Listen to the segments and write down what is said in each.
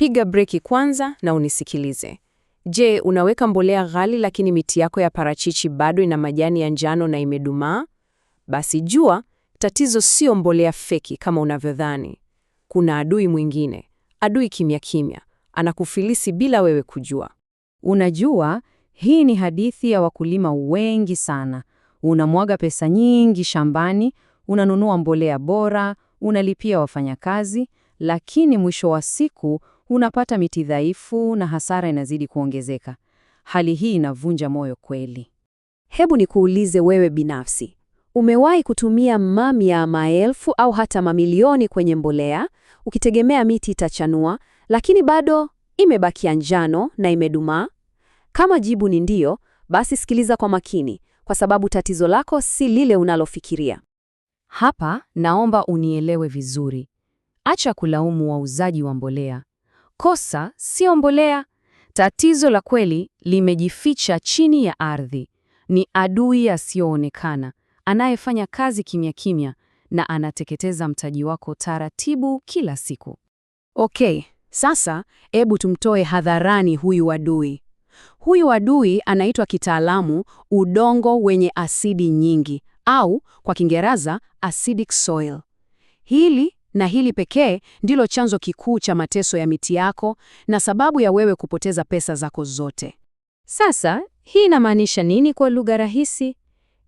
Piga breki kwanza na unisikilize. Je, unaweka mbolea ghali lakini miti yako ya parachichi bado ina majani ya njano na imedumaa? Basi jua, tatizo sio mbolea feki kama unavyodhani. Kuna adui mwingine, adui kimya kimya, anakufilisi bila wewe kujua. Unajua, hii ni hadithi ya wakulima wengi sana. Unamwaga pesa nyingi shambani, unanunua mbolea bora, unalipia wafanyakazi, lakini mwisho wa siku unapata miti dhaifu na hasara inazidi kuongezeka. Hali hii inavunja moyo kweli. Hebu nikuulize wewe binafsi. Umewahi kutumia mamia, maelfu au hata mamilioni kwenye mbolea, ukitegemea miti itachanua, lakini bado imebakia njano na imedumaa? Kama jibu ni ndio, basi sikiliza kwa makini, kwa sababu tatizo lako si lile unalofikiria. Hapa naomba unielewe vizuri. Acha kulaumu wauzaji wa mbolea. Kosa sio mbolea. Tatizo la kweli limejificha chini ya ardhi. Ni adui asiyoonekana, anayefanya kazi kimya kimya na anateketeza mtaji wako taratibu kila siku. Okay, sasa hebu tumtoe hadharani huyu adui. Huyu adui anaitwa kitaalamu udongo wenye asidi nyingi, au kwa Kiingereza acidic soil. Hili pekee ndilo chanzo kikuu cha mateso ya miti yako na sababu ya wewe kupoteza pesa zako zote. Sasa, hii inamaanisha nini kwa lugha rahisi?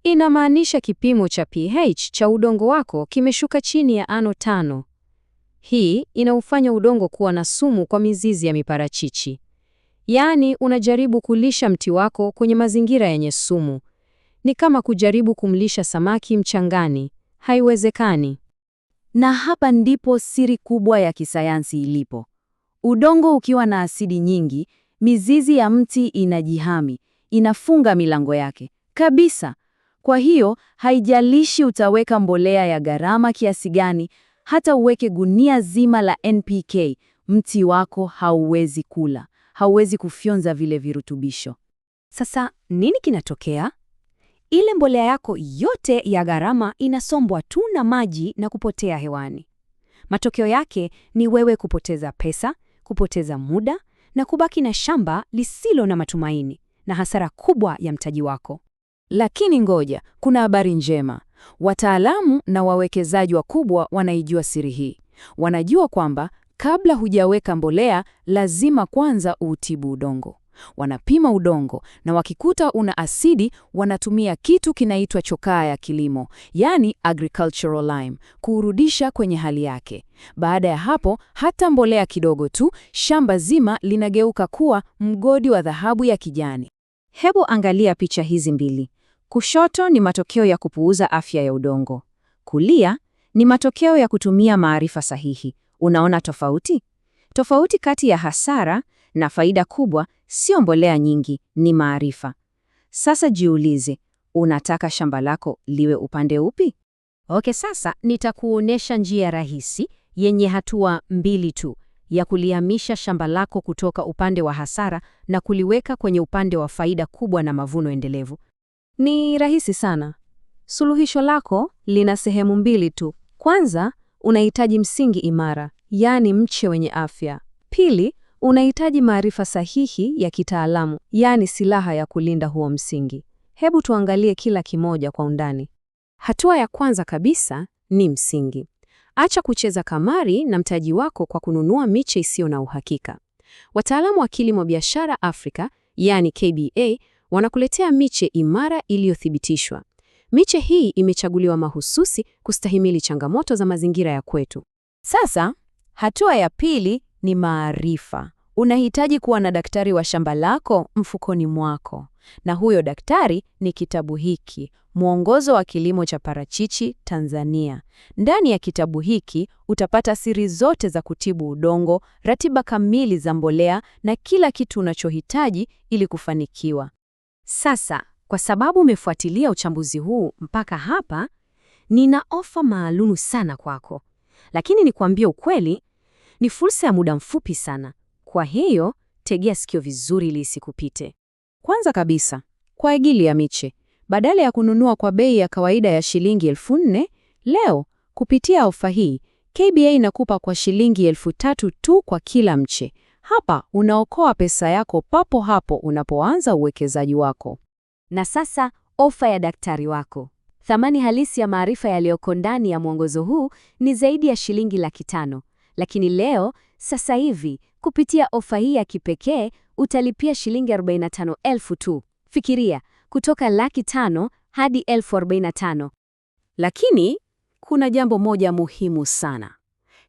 Inamaanisha kipimo cha pH cha udongo wako kimeshuka chini ya ano 5. Hii inaufanya udongo kuwa na sumu kwa mizizi ya miparachichi. Yaani, unajaribu kulisha mti wako kwenye mazingira yenye sumu. Ni kama kujaribu kumlisha samaki mchangani. Haiwezekani. Na hapa ndipo siri kubwa ya kisayansi ilipo. Udongo ukiwa na asidi nyingi, mizizi ya mti inajihami, inafunga milango yake kabisa. Kwa hiyo, haijalishi utaweka mbolea ya gharama kiasi gani, hata uweke gunia zima la NPK, mti wako hauwezi kula, hauwezi kufyonza vile virutubisho. Sasa, nini kinatokea? Ile mbolea yako yote ya gharama inasombwa tu na maji na kupotea hewani. Matokeo yake ni wewe kupoteza pesa, kupoteza muda na kubaki na shamba lisilo na matumaini na hasara kubwa ya mtaji wako. Lakini ngoja, kuna habari njema. Wataalamu na wawekezaji wakubwa wanaijua siri hii. Wanajua kwamba kabla hujaweka mbolea, lazima kwanza uutibu udongo. Wanapima udongo na wakikuta una asidi, wanatumia kitu kinaitwa chokaa ya kilimo, yani agricultural lime, kuurudisha kwenye hali yake. Baada ya hapo, hata mbolea kidogo tu, shamba zima linageuka kuwa mgodi wa dhahabu ya kijani. Hebu angalia picha hizi mbili. Kushoto ni matokeo ya kupuuza afya ya udongo. Kulia ni matokeo ya kutumia maarifa sahihi. Unaona tofauti? Tofauti kati ya hasara na faida kubwa sio mbolea nyingi, ni maarifa. Sasa jiulize, unataka shamba lako liwe upande upi? Okay, sasa nitakuonesha njia rahisi yenye hatua 2 tu ya kulihamisha shamba lako kutoka upande wa hasara na kuliweka kwenye upande wa faida kubwa na mavuno endelevu. Ni rahisi sana. Suluhisho lako lina sehemu 2 tu. Kwanza, unahitaji msingi imara, yani mche wenye afya. Pili, unahitaji maarifa sahihi ya kitaalamu, yani silaha ya kulinda huo msingi. Hebu tuangalie kila kimoja kwa undani. Hatua ya kwanza kabisa ni msingi. Acha kucheza kamari na mtaji wako kwa kununua miche isiyo na uhakika. Wataalamu wa kilimo biashara Afrika, yani KBA, wanakuletea miche imara iliyothibitishwa. Miche hii imechaguliwa mahususi kustahimili changamoto za mazingira ya kwetu. Sasa, hatua ya pili ni maarifa. Unahitaji kuwa na daktari wa shamba lako mfukoni mwako. Na huyo daktari ni kitabu hiki, Mwongozo wa Kilimo cha Parachichi Tanzania. Ndani ya kitabu hiki utapata siri zote za kutibu udongo, ratiba kamili za mbolea na kila kitu unachohitaji ili kufanikiwa. Sasa, kwa sababu umefuatilia uchambuzi huu mpaka hapa, nina ofa maalumu sana kwako. Lakini nikwambie ukweli, ni fursa ya muda mfupi sana. Kwa hiyo, tegea sikio vizuri ili isikupite. Kwanza kabisa, kwa ajili ya miche, badala ya kununua kwa bei ya kawaida ya shilingi 4,000, leo kupitia ofa hii KBA inakupa kwa shilingi 3,000 tu kwa kila mche. Hapa unaokoa pesa yako papo hapo unapoanza uwekezaji wako. Na sasa ofa ya daktari wako. Thamani halisi ya maarifa yaliyoko ndani ya mwongozo huu ni zaidi ya shilingi 500,000. Lakini leo, sasa hivi, kupitia ofa hii ya kipekee, utalipia shilingi 45,000 tu. Fikiria, kutoka 500,000 hadi 45,000. Lakini kuna jambo moja muhimu sana.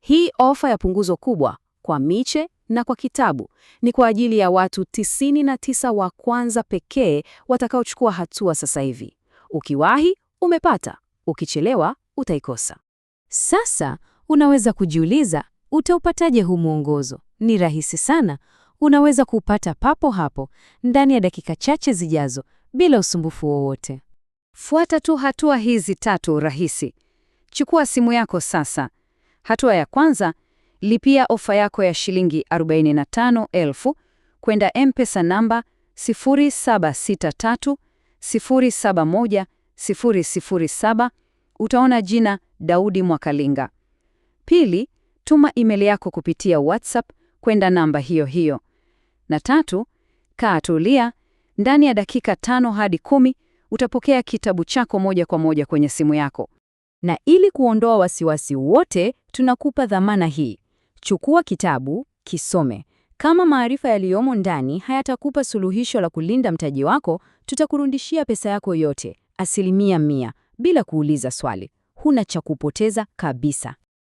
Hii ofa ya punguzo kubwa kwa miche na kwa kitabu ni kwa ajili ya watu 99 wa kwanza pekee watakaochukua hatua sasa hivi. Ukiwahi, umepata. Ukichelewa, utaikosa. Sasa, unaweza kujiuliza, utaupataje huu mwongozo? Ni rahisi sana. Unaweza kuupata papo hapo, ndani ya dakika chache zijazo, bila usumbufu wowote. Fuata tu hatua hizi 3 rahisi. Chukua simu yako sasa. Hatua ya kwanza, lipia ofa yako ya shilingi 45,000 kwenda M-Pesa namba 0763 071 007. Utaona jina Daudi Mwakalinga. Pili, tuma email yako kupitia WhatsApp kwenda namba hiyo hiyo. Na 3, kaa tulia, ndani ya dakika 5 hadi 10 utapokea kitabu chako moja kwa moja kwenye simu yako. Na ili kuondoa wasiwasi wote, tunakupa dhamana hii. Chukua kitabu, kisome. Kama maarifa yaliyomo ndani hayatakupa suluhisho la kulinda mtaji wako, tutakurudishia pesa yako yote, 100%, bila kuuliza swali. Huna cha kupoteza kabisa.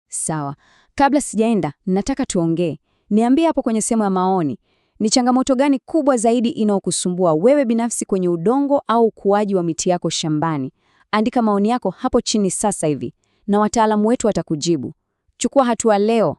Sawa. Kabla sijaenda, nataka tuongee. Niambie hapo kwenye sehemu ya maoni, ni changamoto gani kubwa zaidi inayokusumbua wewe binafsi kwenye udongo au ukuaji wa miti yako shambani? Andika maoni yako hapo chini sasa hivi, na wataalamu wetu watakujibu. Chukua hatua leo.